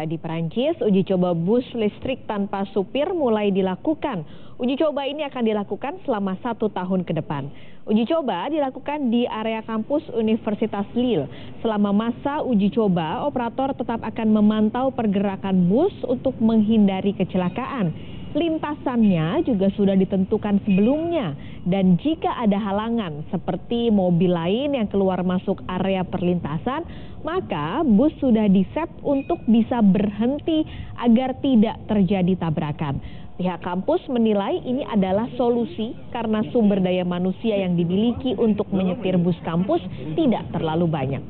Di Perancis, uji coba bus listrik tanpa supir mulai dilakukan. Uji coba ini akan dilakukan selama 1 tahun ke depan. Uji coba dilakukan di area kampus Universitas Lille. Selama masa uji coba, operator tetap akan memantau pergerakan bus untuk menghindari kecelakaan. Lintasannya juga sudah ditentukan sebelumnya, dan jika ada halangan seperti mobil lain yang keluar masuk area perlintasan, maka bus sudah di-set untuk bisa berhenti agar tidak terjadi tabrakan. Pihak kampus menilai ini adalah solusi karena sumber daya manusia yang dimiliki untuk menyetir bus kampus tidak terlalu banyak.